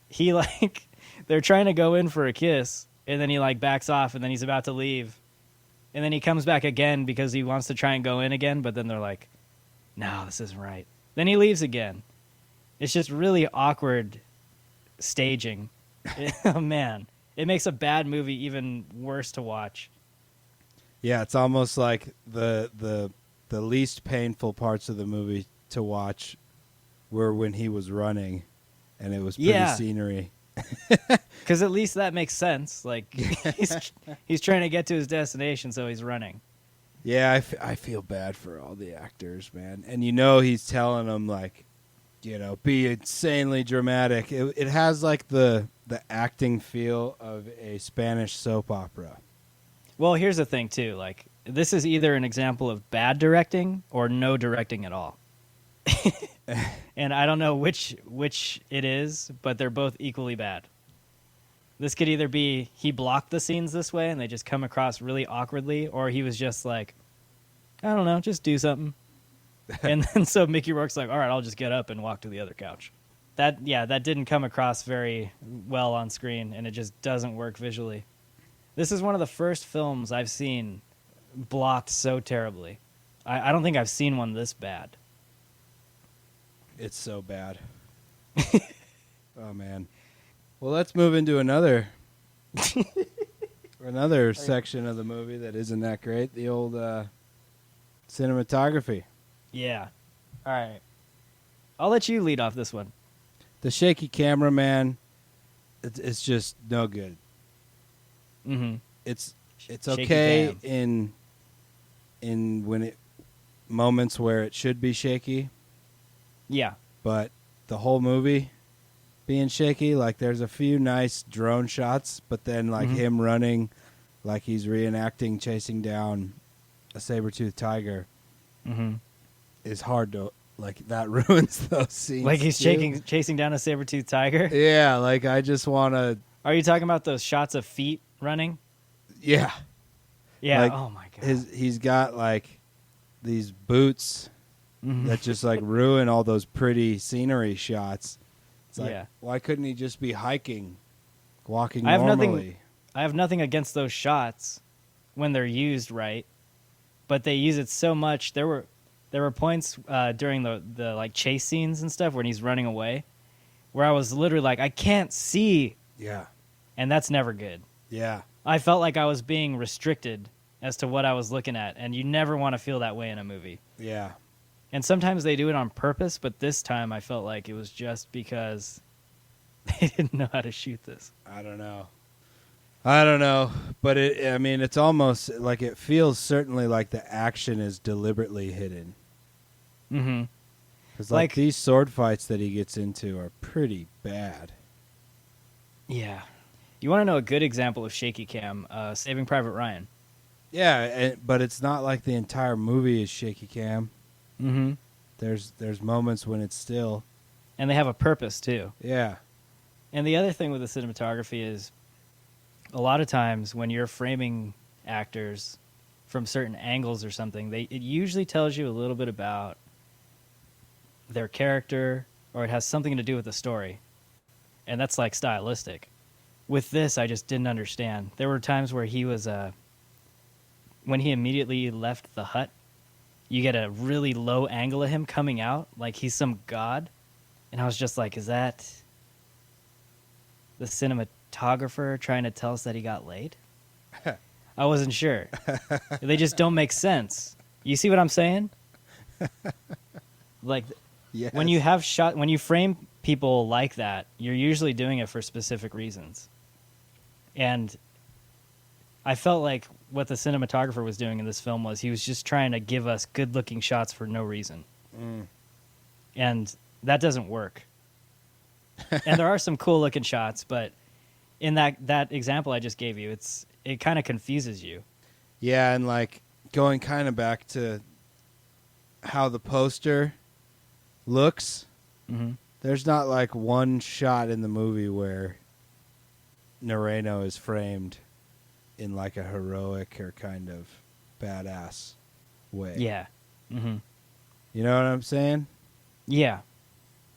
He like they're trying to go in for a kiss, and then he like backs off, and then he's about to leave, and then he comes back again because he wants to try and go in again, but then they're like, no, this isn't right. Then he leaves again. It's just really awkward staging. Oh man, it makes a bad movie even worse to watch. Yeah, it's almost like the least painful parts of the movie to watch were when he was running, and it was pretty scenery. Because at least that makes sense. Like he's trying to get to his destination, so he's running. Yeah, I feel bad for all the actors, man. And he's telling them like, be insanely dramatic. It has like the acting feel of a Spanish soap opera. Well, here's the thing too. Like this is either an example of bad directing or no directing at all. And I don't know which it is, but they're both equally bad. This could either be he blocked the scenes this way and they just come across really awkwardly, or he was just like, I don't know, just do something. And then so Mickey Rourke's like, all right, I'll just get up and walk to the other couch. That didn't come across very well on screen, and it just doesn't work visually. This is one of the first films I've seen blocked so terribly. I don't think I've seen one this bad. It's so bad. Oh man. Well, let's move into another section of the movie that isn't that great. The old cinematography. Yeah. All right. I'll let you lead off this one. The shaky camera, man. It's just no good. Mm-hmm. It's Shaky okay cam. in when it moments where it should be shaky. Yeah. But the whole movie being shaky, like there's a few nice drone shots, but then like him running like he's reenacting chasing down a saber-toothed tiger is hard to, like, that ruins those scenes. Like he's chasing down a saber-toothed tiger? Yeah, like I just want to... Are you talking about those shots of feet running? Yeah. Yeah, like, oh my God. He's got like these boots that just like ruin all those pretty scenery shots. It's like, why couldn't he just be hiking, walking normally? I have nothing against those shots when they're used right, but they use it so much. There were points during the like chase scenes and stuff when he's running away where I was literally like, I can't see. Yeah. And that's never good. Yeah. I felt like I was being restricted as to what I was looking at, and you never want to feel that way in a movie. Yeah. And sometimes they do it on purpose, but this time I felt like it was just because they didn't know how to shoot this. I don't know. But I mean, it's almost like it feels certainly like the action is deliberately hidden. Mm-hmm. Because like these sword fights that he gets into are pretty bad. Yeah. You want to know a good example of shaky cam? Saving Private Ryan. Yeah, but it's not like the entire movie is shaky cam. Mm-hmm. There's moments when it's still. And they have a purpose, too. Yeah. And the other thing with the cinematography is a lot of times when you're framing actors from certain angles or something, it usually tells you a little bit about their character, or it has something to do with the story. And that's like stylistic. With this, I just didn't understand. There were times where he was, when he immediately left the hut, you get a really low angle of him coming out, like he's some god. And I was just like, is that the cinematographer trying to tell us that he got laid? I wasn't sure. They just don't make sense. You see what I'm saying? Like, yes. when you frame people like that, you're usually doing it for specific reasons. And I felt like what the cinematographer was doing in this film was he was just trying to give us good-looking shots for no reason. Mm. And that doesn't work. And there are some cool-looking shots, but in that example I just gave you, it kind of confuses you. Yeah, and like going kind of back to how the poster looks, Mm-hmm. there's not like one shot in the movie where Noreno is framed in like a heroic or kind of badass way. Yeah. Mm-hmm. You know what I'm saying? Yeah.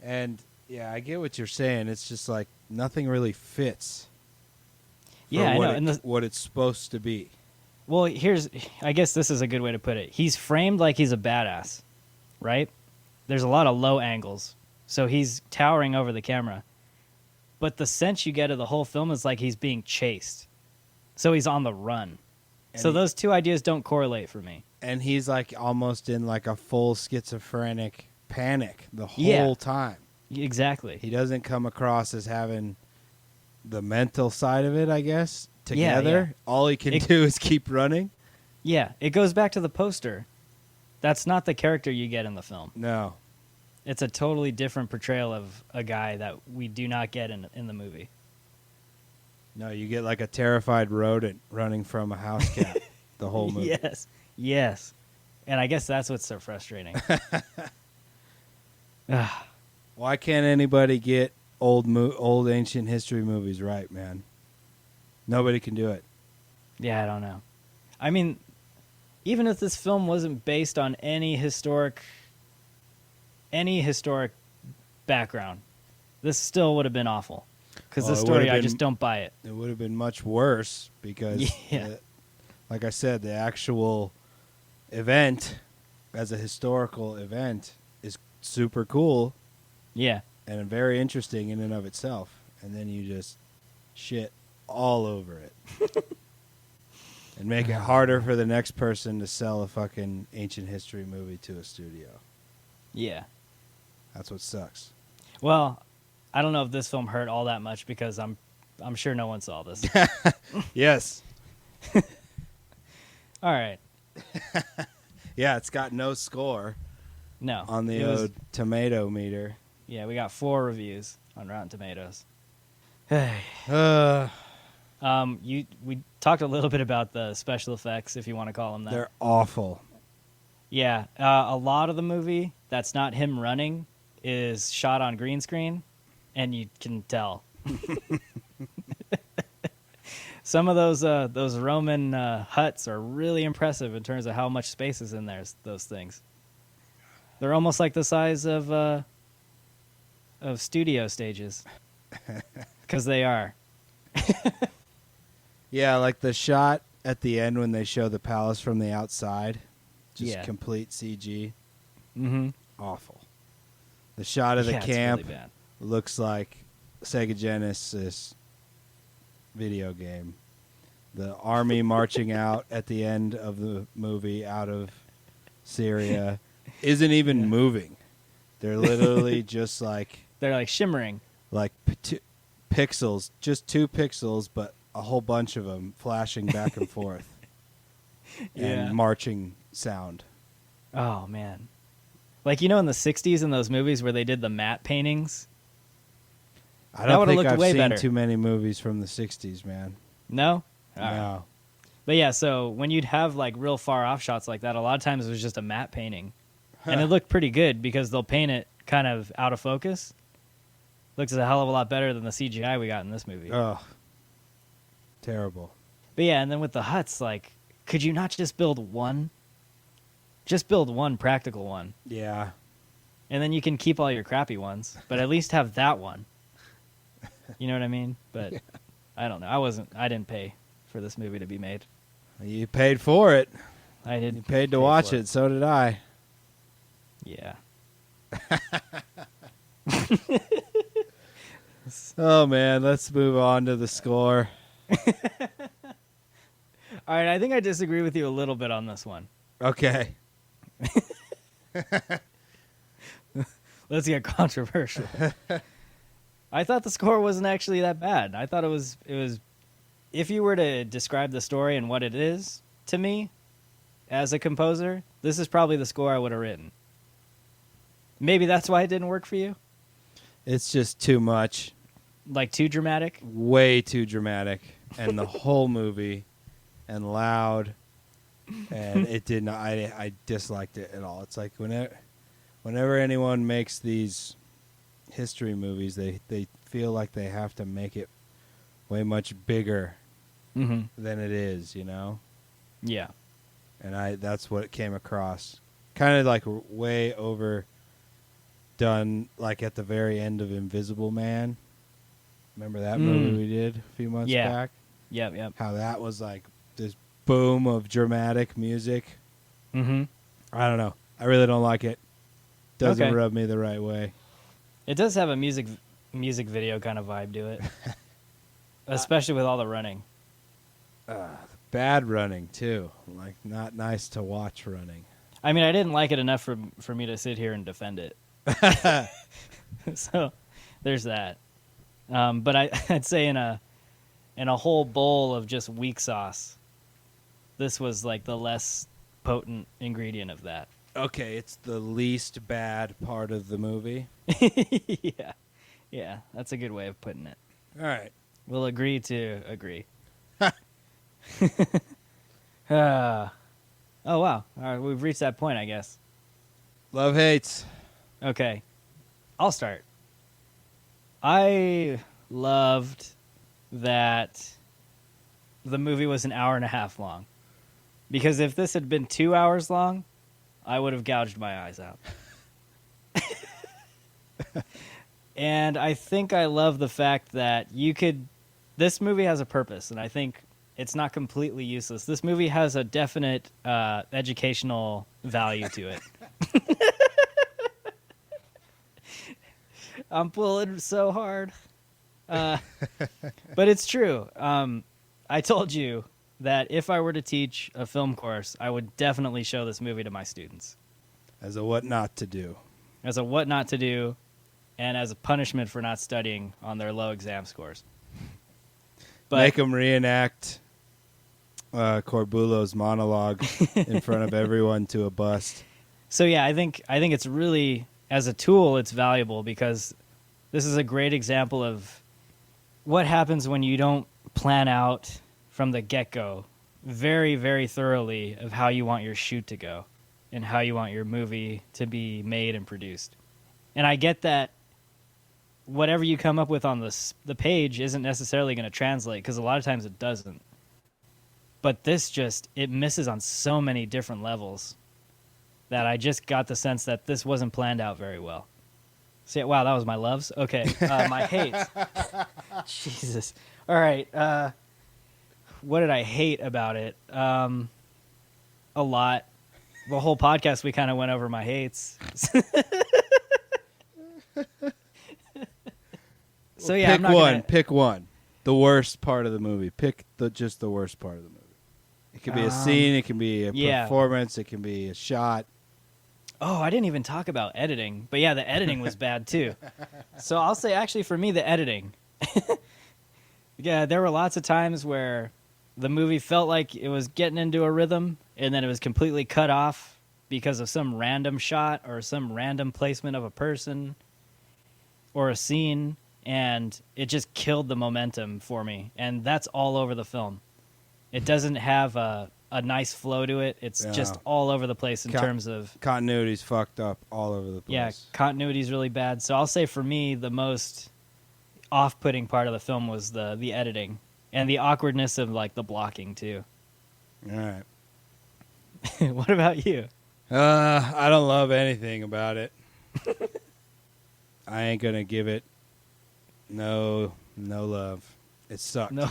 And yeah, I get what you're saying. It's just like nothing really fits. For Yeah, I what know. it- And what it's supposed to be. well, I guess this is a good way to put it. He's framed like he's a badass, right? There's a lot of low angles. So he's towering over the camera. But the sense you get of the whole film is like he's being chased. So he's on the run. And So those two ideas don't correlate for me. And he's like almost in like a full schizophrenic panic the whole Yeah. time. Exactly. He doesn't come across as having the mental side of it, I guess, together. Yeah. All he can do is keep running. Yeah, it goes back to the poster. That's not the character you get in the film. No. It's a totally different portrayal of a guy that we do not get in the movie. No, you get like a terrified rodent running from a house cat the whole movie. Yes. And I guess that's what's so frustrating. Why can't anybody get old ancient history movies right, man? Nobody can do it. Yeah, I don't know. I mean, even if this film wasn't based on any historic background, this still would have been awful. Because Well, the it story, would've I been- just don't buy it. It would have been much worse because, Yeah. like I said, the actual event as a historical event is super cool Yeah. and very interesting in and of itself. And then you just shit all over it. And make it harder for the next person to sell a fucking ancient history movie to a studio. Yeah. That's what sucks. Well, I don't know if this film hurt all that much because I'm sure no one saw this. Yes. All right. Yeah, it's got no score No. on the it was- tomato meter. Yeah, we got 4 reviews on Rotten Tomatoes. Uh, We talked a little bit about the special effects, if you want to call them that. they're awful. Yeah, a lot of the movie that's not him running is shot on green screen, and you can tell. Some of those Roman huts are really impressive in terms of how much space is in there. Those things, they're almost like the size of studio stages, because they are. Yeah, like the shot at the end when they show the palace from the outside, just Yeah. complete CG. Mm-hmm. Awful. The shot of the It's camp really bad. looks like Sega Genesis video game. The army marching out at the end of the movie out of Syria isn't even moving. They're literally just like They're like shimmering. Pixels, just 2 pixels, but a whole bunch of them flashing back and forth. Yeah. And marching sound. Oh man. Like, you know, in the 60s in those movies where they did the matte paintings? I That don't would've think looked I've way seen better. too many movies from the 60s, man. No? All right. No. But yeah, so when you'd have like real far off shots like that, a lot of times it was just a matte painting. And it looked pretty good because they'll paint it kind of out of focus. Looks a hell of a lot better than the CGI we got in this movie. Ugh. Terrible. But yeah, and then with the huts, like, could you not just build one? Just build one practical one. Yeah. And then you can keep all your crappy ones, but at least have that one. You know what I mean? But yeah. I don't know. I didn't pay for this movie to be made. You paid for it. I didn't. You paid to pay watch for it. So did I. Yeah. Oh, man. Let's move on to the score. All right, I think I disagree with you a little bit on this one. Okay. Let's get controversial. I thought the score wasn't actually that bad. I thought it was if you were to describe the story and what it is to me as a composer, this is probably the score I would have written. Maybe that's why it didn't work for you? It's just too much. Like too dramatic? Way too dramatic. And the whole movie and loud. And it did not. I disliked it at all. It's like whenever anyone makes these history movies, they feel like they have to make it way much bigger than it is, you know? Yeah. And that's what it came across. Kind of like way overdone, like at the very end of Invisible Man. Remember that movie we did a few months back? Yep. How that was like this boom of dramatic music. Mm-hmm. I don't know. I really don't like it. Doesn't Okay. rub me the right way. It does have a music video kind of vibe to it. Especially with all the running. Bad running too. Like not nice to watch running. I mean, I didn't like it enough for me to sit here and defend it. So there's that. But I'd say in a whole bowl of just weak sauce, this was like the less potent ingredient of that. Okay, it's the least bad part of the movie. Yeah, that's a good way of putting it. All right. We'll agree to agree. Oh, wow. All right, we've reached that point, I guess. Love hates. Okay. I'll start. I loved that the movie was an hour and a half long. Because if this had been 2 hours long, I would have gouged my eyes out. And I think I love the fact that this movie has a purpose, and I think it's not completely useless. This movie has a definite educational value to it. I'm pulling so hard. But it's true. I told you that if I were to teach a film course, I would definitely show this movie to my students. As a what not to do. As a what not to do, and as a punishment for not studying on their low exam scores. But Make them reenact Corbulo's monologue in front of everyone to a bust. So yeah, I think it's really, as a tool, it's valuable because this is a great example of what happens when you don't plan out from the get-go very, very thoroughly of how you want your shoot to go and how you want your movie to be made and produced. And I get that whatever you come up with on the page isn't necessarily going to translate because a lot of times it doesn't. But this it misses on so many different levels that I just got the sense that this wasn't planned out very well. See, wow, that was my loves? Okay, my hates. Jesus. All right, what did I hate about it? A lot. The whole podcast, we kind of went over my hates. So yeah, pick I'm not one. Pick one. The worst part of the movie. Pick just the worst part of the movie. It can be a scene. It can be a performance. It can be a shot. Oh, I didn't even talk about editing. But yeah, the editing was bad too. So I'll say actually for me the editing. Yeah, there were lots of times where the movie felt like it was getting into a rhythm and then it was completely cut off because of some random shot or some random placement of a person or a scene, and it just killed the momentum for me. And that's all over the film. It doesn't have a nice flow to it. It's just Yeah. all over the place in terms of Continuity's fucked up all over the place. yeah, continuity is really bad. So I'll say for me, the most off-putting part of the film was the editing and the awkwardness of like the blocking too. All right. What about you? I don't love anything about it. I ain't gonna give it no love. It sucked. No.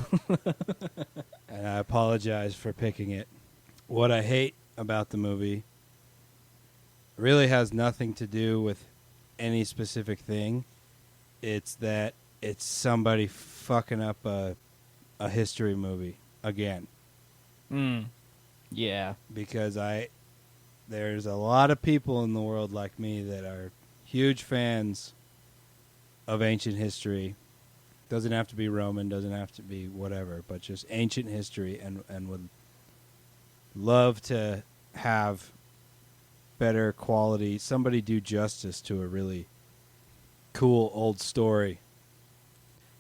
And I apologize for picking it. What I hate about the movie really has nothing to do with any specific thing. It's that it's somebody fucking up a history movie again. Yeah. Because there's a lot of people in the world like me that are huge fans of ancient history. Doesn't have to be Roman, doesn't have to be whatever, but just ancient history, and would love to have better quality, somebody do justice to a really cool old story.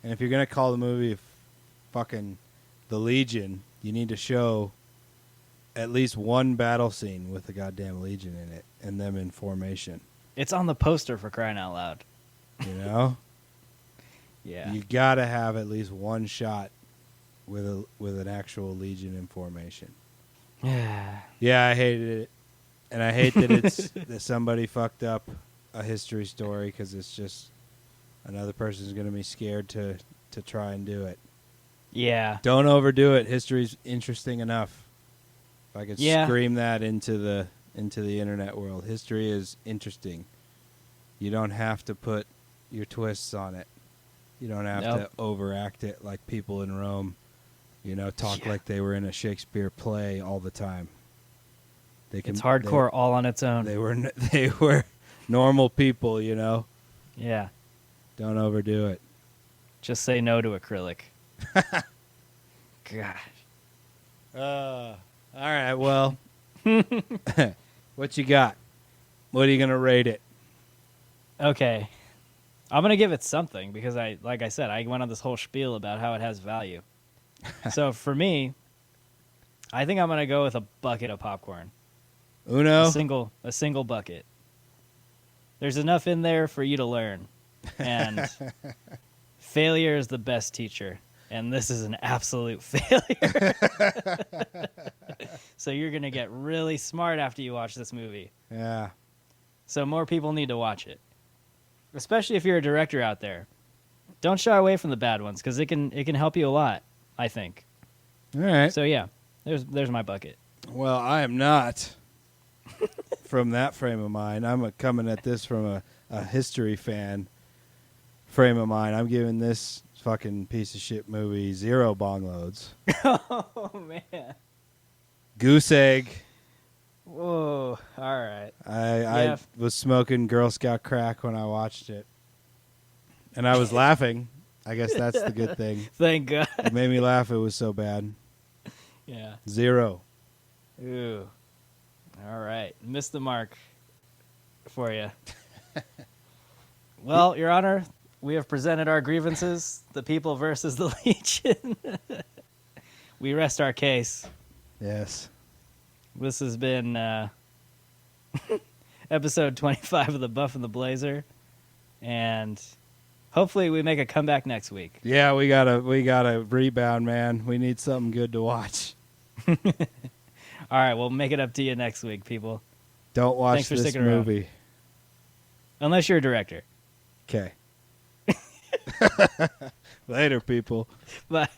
And if you're going to call the movie fucking The Legion, you need to show at least one battle scene with the goddamn Legion in it and them in formation. It's on the poster, for crying out loud. You know? Yeah. You got to have at least one shot with an actual Legion in formation. Yeah, I hated it. And I hate that it's that somebody fucked up a history story because it's just another person's going to be scared to try and do it. Yeah. Don't overdo it. History's interesting enough. If I could Yeah. scream that into the internet world. History is interesting. You don't have to put your twists on it. You don't have to overact it like people in Rome, talk like they were in a Shakespeare play all the time. It's hardcore all on its own. They were normal people, Yeah. Don't overdo it. Just say no to acrylic. Gosh. All right, well, what you got? What are you going to rate it? Okay. I'm going to give it something because like I said, I went on this whole spiel about how it has value. So for me, I think I'm going to go with a bucket of popcorn. Uno? A single bucket. There's enough in there for you to learn. And failure is the best teacher. And this is an absolute failure. So you're going to get really smart after you watch this movie. Yeah. So more people need to watch it. Especially if you're a director out there. Don't shy away from the bad ones because it can help you a lot, I think. All right. So yeah, there's my bucket. Well, I am not from that frame of mind. I'm coming at this from a history fan frame of mind. I'm giving this fucking piece of shit movie 0 bong loads. Oh man. Goose egg. Whoa. All right. I was smoking Girl Scout crack when I watched it. And I was laughing. I guess that's the good thing. Thank God. It made me laugh. It was so bad. Yeah. 0. Ooh. All right. Missed the mark for you. Well, Your Honor, we have presented our grievances. The people versus the Legion. We rest our case. Yes. This has been episode 25 of The Buff and the Blazer. And hopefully we make a comeback next week. Yeah, we gotta rebound, man. We need something good to watch. All right, we'll make it up to you next week, people. Don't watch Thanks for this sticking around. movie. Unless you're a director. Okay. Later, people. Bye.